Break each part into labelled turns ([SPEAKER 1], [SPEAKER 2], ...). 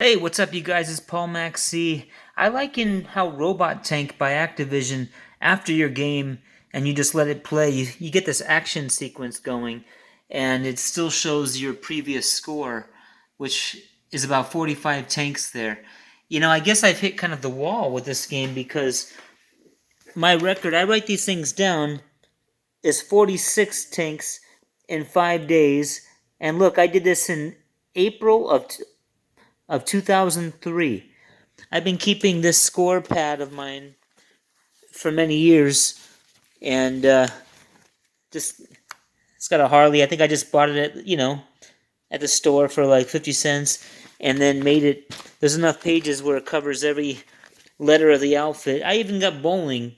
[SPEAKER 1] Hey, what's up, you guys? It's Paul Max C. I like in how Robot Tank by Activision, after your game and you just let it play, you get this action sequence going, and it still shows your previous score, which is about 45 tanks there. I guess I've hit kind of the wall with this game because my record, I write these things down, is 46 tanks in 5 days. And look, I did this in April of 2003. I've been keeping this score pad of mine for many years, and just it's got a Harley. I think I just bought it at the store for like 50 cents, and then made it. There's enough pages where it covers every letter of the outfit. I even got bowling,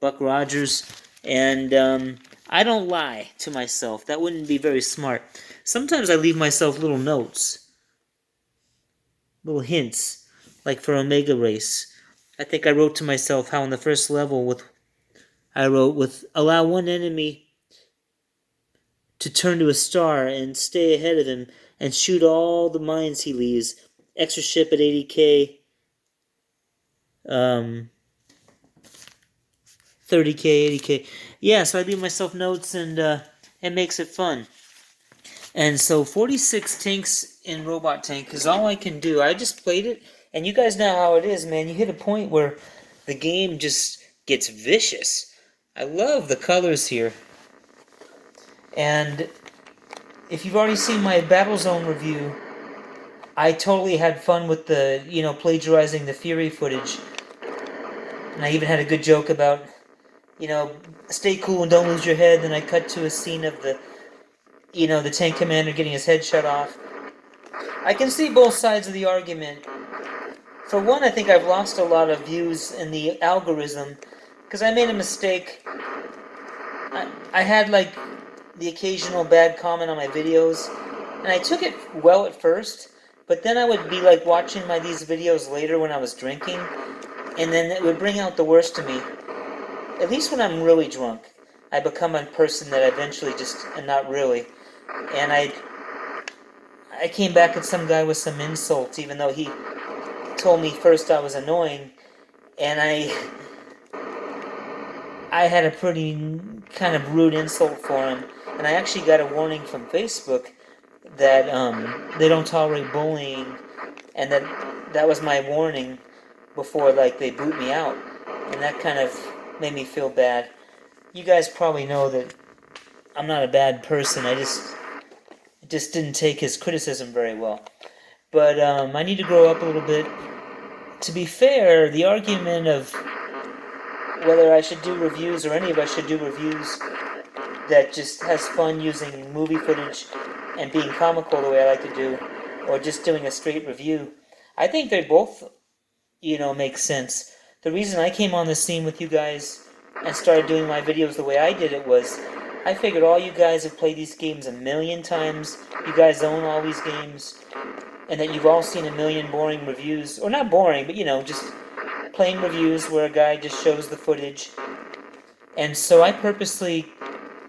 [SPEAKER 1] Buck Rogers, and I don't lie to myself. That wouldn't be very smart. Sometimes I leave myself little notes, little hints, like for Omega Race. I think I wrote to myself how in the first level I wrote with allow one enemy to turn to a star and stay ahead of him and shoot all the mines he leaves. Extra ship at 80k, 30k, 80k. Yeah, so I leave myself notes and it makes it fun. And so 46 tanks in Robot Tank is all I can do. I just played it, and you guys know how it is, man. You hit a point where the game just gets vicious. I love the colors here. And if you've already seen my Battlezone review, I totally had fun with the, plagiarizing the Fury footage. And I even had a good joke about, stay cool and don't lose your head. Then I cut to a scene of the tank commander getting his head shut off. I can see both sides of the argument. For one, I think I've lost a lot of views in the algorithm because I made a mistake. I had like the occasional bad comment on my videos, and I took it well at first, but then I would be like watching these videos later when I was drinking, and then it would bring out the worst of me. At least when I'm really drunk, I become a person that I eventually just am not really. And I came back at some guy with some insults, even though he told me first I was annoying, and I had a pretty kind of rude insult for him, and I actually got a warning from Facebook that they don't tolerate bullying, and that was my warning before like they boot me out, and that kind of made me feel bad. You guys probably know that I'm not a bad person. I just didn't take his criticism very well. But I need to grow up a little bit. To be fair, the argument of whether I should do reviews or any of us should do reviews that just has fun using movie footage and being comical the way I like to do, or just doing a straight review, I think they both, make sense. The reason I came on the scene with you guys and started doing my videos the way I did it was I figured all you guys have played these games a million times, you guys own all these games, and that you've all seen a million boring reviews, or not boring, but just plain reviews where a guy just shows the footage. And so I purposely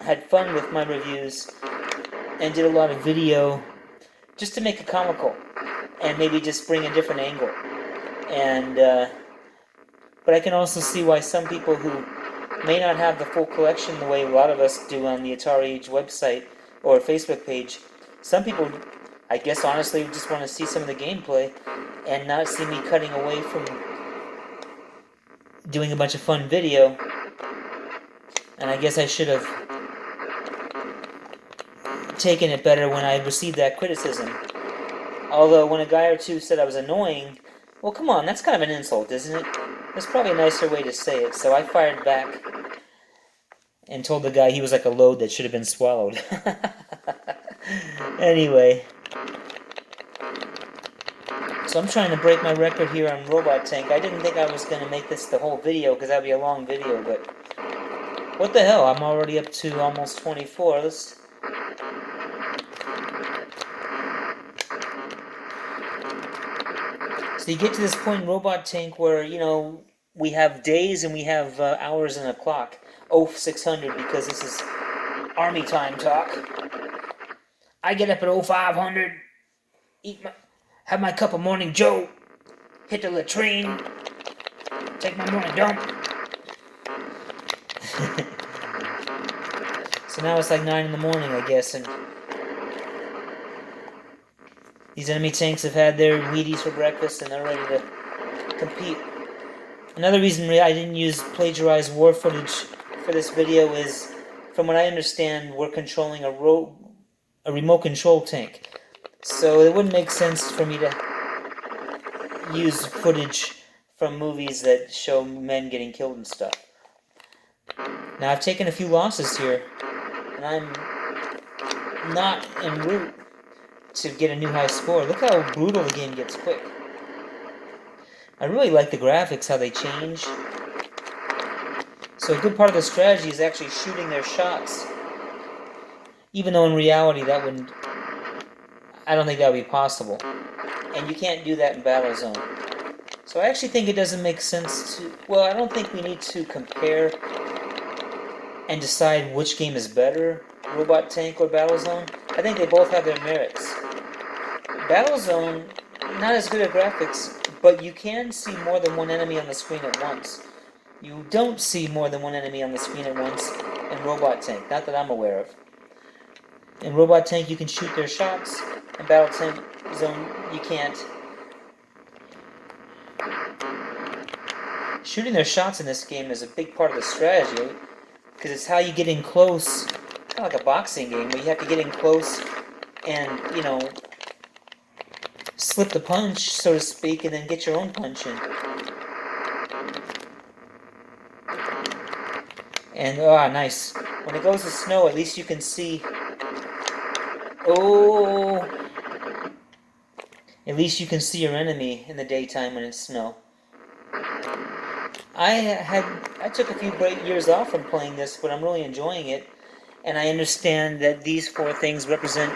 [SPEAKER 1] had fun with my reviews and did a lot of video just to make it comical and maybe just bring a different angle. And but I can also see why some people who may not have the full collection the way a lot of us do on the Atari Age website or Facebook page, some people, I guess honestly, just want to see some of the gameplay and not see me cutting away from doing a bunch of fun video. And I guess I should have taken it better when I received that criticism. Although when a guy or two said I was annoying, well, come on, that's kind of an insult, isn't it? There's probably a nicer way to say it. So I fired back and told the guy he was like a load that should have been swallowed. Anyway, so I'm trying to break my record here on Robot Tank. I didn't think I was going to make this the whole video because that would be a long video, but what the hell? I'm already up to almost 24. So you get to this point in Robot Tank where, we have days and we have hours and a clock. 0600 because this is Army time talk. I get up at 0500, eat have my cup of morning Joe, hit the latrine, take my morning dump. So now it's like 9 in the morning, I guess, and these enemy tanks have had their Wheaties for breakfast and they're ready to compete. Another reason I didn't use plagiarized war footage for this video is, from what I understand, we're controlling a remote control tank. So it wouldn't make sense for me to use footage from movies that show men getting killed and stuff. Now I've taken a few losses here, and I'm not en route to get a new high score. Look how brutal the game gets quick. I really like the graphics, how they change. So a good part of the strategy is actually shooting their shots. Even though in reality I don't think that would be possible. And you can't do that in Battlezone. So I actually think it doesn't make sense to... Well, I don't think we need to compare and decide which game is better, Robot Tank or Battlezone. I think they both have their merits. Battlezone, not as good at graphics, but you can see more than one enemy on the screen at once. You don't see more than one enemy on the screen at once in Robot Tank, not that I'm aware of. In Robot Tank you can shoot their shots, in Battlezone you can't. Shooting their shots in this game is a big part of the strategy, because it's how you get in close, kind of like a boxing game, where you have to get in close and, you know, slip the punch, so to speak, and then get your own punch in. And, nice. When it goes to snow, at least you can see... Oh! At least you can see your enemy in the daytime when it's snow. I took a few years off from playing this, but I'm really enjoying it. And I understand that these 4 things represent...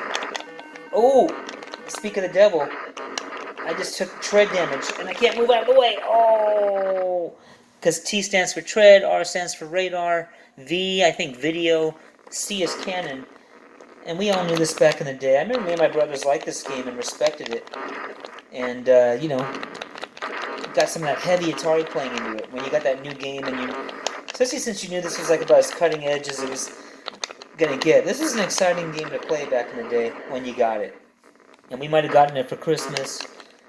[SPEAKER 1] Oh! Speak of the devil. I just took tread damage, and I can't move out of the way. Oh! Because T stands for tread, R stands for radar, V, I think video, C is cannon. And we all knew this back in the day. I remember me and my brothers liked this game and respected it. And, you know, got some of that heavy Atari playing into it. When you got that new game and you... Especially since you knew this was like about as cutting edge as it was going to get. This was an exciting game to play back in the day when you got it. And we might have gotten it for Christmas,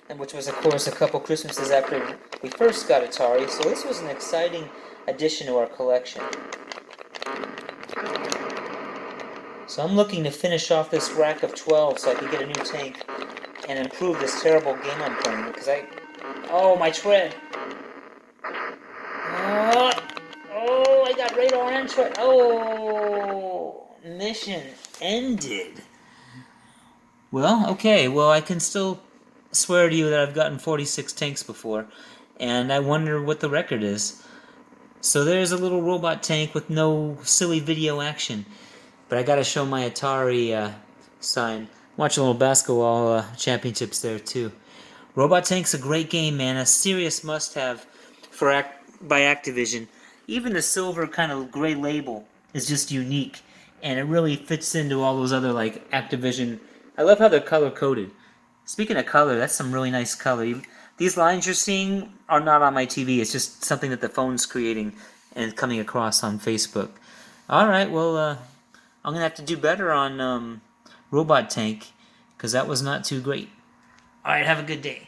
[SPEAKER 1] and which was, of course, a couple Christmases after we first got Atari. So this was an exciting addition to our collection. So I'm looking to finish off this rack of 12 so I can get a new tank and improve this terrible game I'm playing, because oh, my tread! Oh, I got radar and tread! Oh, mission ended. Well, okay, well, I can still swear to you that I've gotten 46 tanks before, and I wonder what the record is. So there's a little robot tank with no silly video action. But I gotta show my Atari sign. Watch a little basketball championships there too. Robot Tank's a great game, man. A serious must-have by Activision. Even the silver kind of gray label is just unique, and it really fits into all those other like Activision. I love how they're color-coded. Speaking of color, that's some really nice color. These lines you're seeing are not on my TV. It's just something that the phone's creating and coming across on Facebook. All right, well. I'm going to have to do better on Robot Tank, because that was not too great. Alright, have a good day.